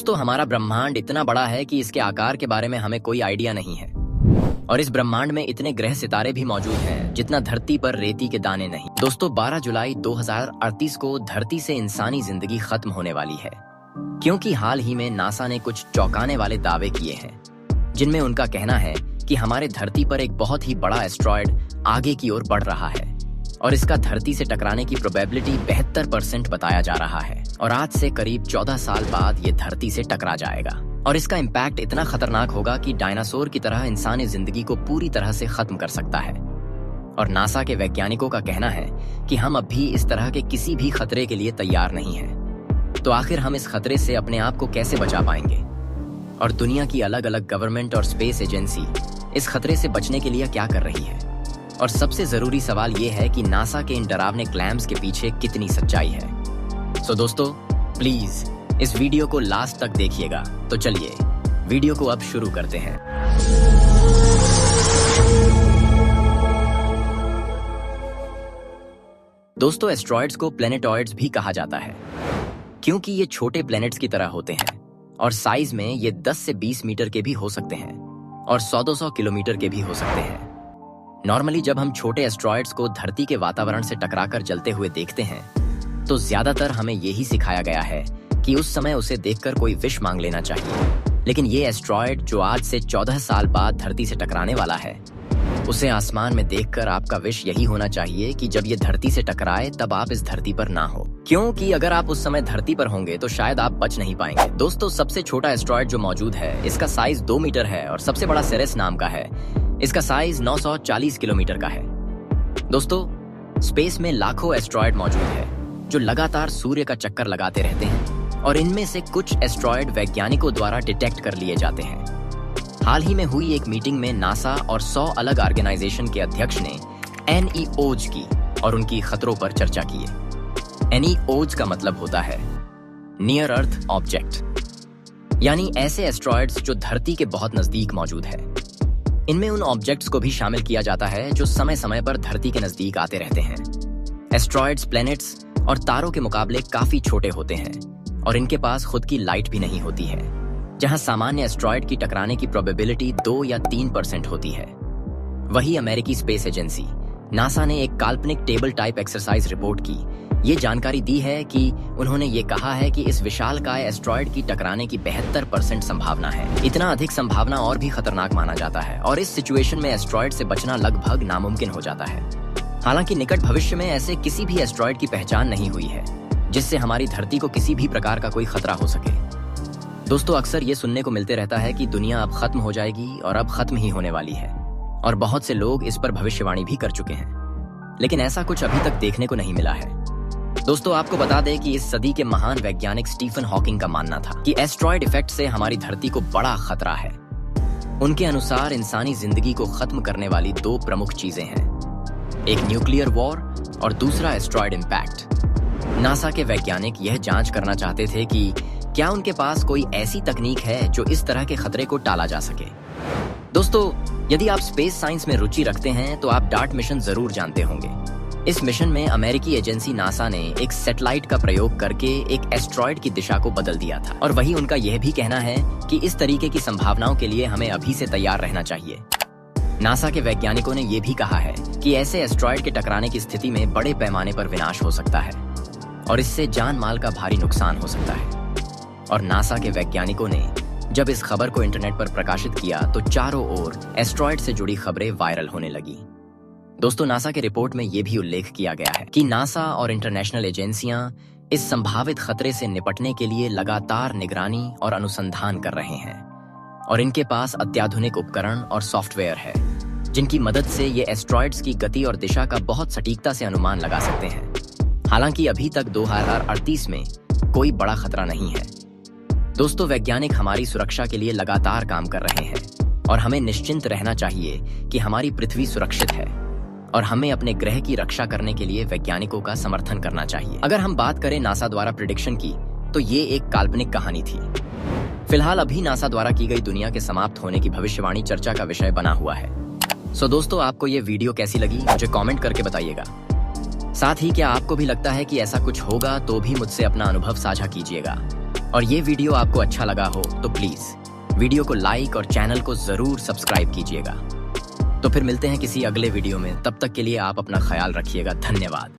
दोस्तों हमारा ब्रह्मांड इतना बड़ा है कि इसके आकार के बारे में हमें कोई आइडिया नहीं है और इस ब्रह्मांड में इतने ग्रह सितारे भी मौजूद हैं जितना धरती पर रेती के दाने नहीं। दोस्तों 12 जुलाई 2038 को धरती से इंसानी जिंदगी खत्म होने वाली है क्योंकि हाल ही में नासा ने कुछ चौंकाने वाले दावे किए हैं जिनमें उनका कहना है कि हमारे धरती पर एक बहुत ही बड़ा एस्ट्रॉयड आगे की ओर बढ़ रहा है और इसका धरती से टकराने की प्रोबेबिलिटी 72% बताया जा रहा है और आज से करीब 14 साल बाद ये धरती से टकरा जाएगा और इसका इम्पैक्ट इतना खतरनाक होगा कि डायनासोर की तरह इंसानी जिंदगी को पूरी तरह से खत्म कर सकता है। और नासा के वैज्ञानिकों का कहना है कि हम अब भी इस तरह के किसी भी खतरे के लिए तैयार नहीं हैं। तो आखिर हम इस खतरे से अपने आप को कैसे बचा पाएंगे और दुनिया की अलग अलग गवर्नमेंट और स्पेस एजेंसी इस खतरे से बचने के लिए क्या कर रही है? और सबसे जरूरी सवाल ये है कि नासा के इन डरावने क्लेम्स के पीछे कितनी सच्चाई है। सो दोस्तों प्लीज इस वीडियो को लास्ट तक देखिएगा। तो चलिए वीडियो को अब शुरू करते हैं। दोस्तों एस्ट्रॉयड्स को प्लैनेटॉइड्स भी कहा जाता है क्योंकि ये छोटे प्लैनेट्स की तरह होते हैं और साइज में ये 10 से 20 मीटर के भी हो सकते हैं और 100-200 किलोमीटर के भी हो सकते हैं। नॉर्मली जब हम छोटे एस्ट्रॉयड्स को धरती के वातावरण से टकराकर जलते हुए देखते हैं तो ज्यादातर हमें यही सिखाया गया है कि उस समय उसे देखकर कोई विश मांग लेना चाहिए। लेकिन ये एस्ट्रॉयड जो आज से 14 साल बाद धरती से टकराने वाला है उसे आसमान में देखकर आपका विश यही होना चाहिए कि जब ये धरती से टकराए तब आप इस धरती पर ना हो, क्योंकि अगर आप उस समय धरती पर होंगे तो शायद आप बच नहीं पाएंगे। दोस्तों सबसे छोटा एस्ट्रॉयड जो मौजूद है इसका साइज 2 मीटर है और सबसे बड़ा सेरेस नाम का है। इसका साइज 940 किलोमीटर का है। दोस्तों स्पेस में लाखों एस्ट्रॉयड मौजूद है जो लगातार सूर्य का चक्कर लगाते रहते हैं और इनमें से कुछ एस्ट्रॉयड वैज्ञानिकों द्वारा डिटेक्ट कर लिए जाते हैं। हाल ही में हुई एक मीटिंग में नासा और 100 अलग ऑर्गेनाइजेशन के अध्यक्ष ने NEOs की और उनकी खतरों पर चर्चा की है। NEOs का मतलब होता है नियर अर्थ ऑब्जेक्ट, यानी ऐसे एस्ट्रॉयड्स जो धरती के बहुत नजदीक मौजूद है। इनमें उन ऑब्जेक्ट्स को भी शामिल किया जाता है जो समय समय पर धरती के नजदीक आते रहते हैं। एस्ट्रॉयड्स प्लैनेट्स और तारों के मुकाबले काफी छोटे होते हैं और इनके पास खुद की लाइट भी नहीं होती है, जहां सामान्य एस्ट्रॉयड की टकराने की प्रोबेबिलिटी 2 या 3% होती है। वही अमेरिकी स्पेस एजेंसी नासा ने एक काल्पनिक टेबल टाइप एक्सरसाइज रिपोर्ट की ये जानकारी दी है कि उन्होंने ये कहा है कि इस विशालकाय एस्ट्रॉयड की टकराने की 72% संभावना है। इतना अधिक संभावना और भी खतरनाक माना जाता है और इस सिचुएशन में एस्ट्रॉयड से बचना लगभग नामुमकिन हो जाता है। हालांकि निकट भविष्य में ऐसे किसी भी एस्ट्रॉयड की पहचान नहीं हुई है जिससे हमारी धरती को किसी भी प्रकार का कोई खतरा हो सके। दोस्तों अक्सर ये सुनने को मिलते रहता है कि दुनिया अब खत्म हो जाएगी और अब खत्म ही होने वाली है और बहुत से लोग इस पर भविष्यवाणी भी कर चुके हैं, लेकिन ऐसा कुछ अभी तक देखने को नहीं मिला है। दोस्तों आपको बता दें कि इस सदी के महान वैज्ञानिक स्टीफन हॉकिंग का मानना था कि एस्ट्रॉयड इफेक्ट से हमारी धरती को बड़ा खतरा है। उनके अनुसार इंसानी जिंदगी को खत्म करने वाली 2 प्रमुख चीजें हैं, एक न्यूक्लियर वॉर और दूसरा एस्ट्रॉयड इम्पैक्ट। नासा के वैज्ञानिक यह जांच करना चाहते थे कि क्या उनके पास कोई ऐसी तकनीक है जो इस तरह के खतरे को टाला जा सके। दोस्तों यदि आप स्पेस साइंस में रुचि रखते हैं तो आप डार्ट मिशन जरूर जानते होंगे। इस मिशन में अमेरिकी एजेंसी नासा ने एक सैटेलाइट का प्रयोग करके एक एस्ट्रॉयड की दिशा को बदल दिया था और वही उनका यह भी कहना है कि इस तरीके की संभावनाओं के लिए हमें अभी से तैयार रहना चाहिए। नासा के वैज्ञानिकों ने यह भी कहा है कि ऐसे एस्ट्रॉयड के टकराने की स्थिति में बड़े पैमाने पर विनाश हो सकता है और इससे जान माल का भारी नुकसान हो सकता है। और नासा के वैज्ञानिकों ने जब इस खबर को इंटरनेट पर प्रकाशित किया तो चारों ओर एस्ट्रॉयड से जुड़ी खबरें वायरल होने लगी। दोस्तों नासा के रिपोर्ट में यह भी उल्लेख किया गया है कि नासा और इंटरनेशनल एजेंसियां इस संभावित खतरे से निपटने के लिए लगातार निगरानी और अनुसंधान कर रहे हैं और इनके पास अत्याधुनिक उपकरण और सॉफ्टवेयर है जिनकी मदद से ये एस्ट्रॉयड्स की गति और दिशा का बहुत सटीकता से अनुमान लगा सकते हैं। हालांकि अभी तक 2038 में कोई बड़ा खतरा नहीं है। दोस्तों वैज्ञानिक हमारी सुरक्षा के लिए लगातार काम कर रहे हैं और हमें निश्चिंत रहना चाहिए कि हमारी पृथ्वी सुरक्षित है और हमें अपने ग्रह की रक्षा करने के लिए वैज्ञानिकों का समर्थन करना चाहिए। अगर हम बात करें नासा द्वारा प्रेडिक्शन की तो ये एक काल्पनिक कहानी थी। फिलहाल अभी नासा द्वारा की गई दुनिया के समाप्त होने की भविष्यवाणी चर्चा का विषय बना हुआ है। सो दोस्तों आपको ये वीडियो कैसी लगी मुझे कमेंट करके बताइएगा। साथ ही क्या आपको भी लगता है कि ऐसा कुछ होगा तो भी मुझसे अपना अनुभव साझा कीजिएगा। और ये वीडियो आपको अच्छा लगा हो तो प्लीज वीडियो को लाइक और चैनल को जरूर सब्सक्राइब कीजिएगा। तो फिर मिलते हैं किसी अगले वीडियो में, तब तक के लिए आप अपना ख्याल रखिएगा। धन्यवाद।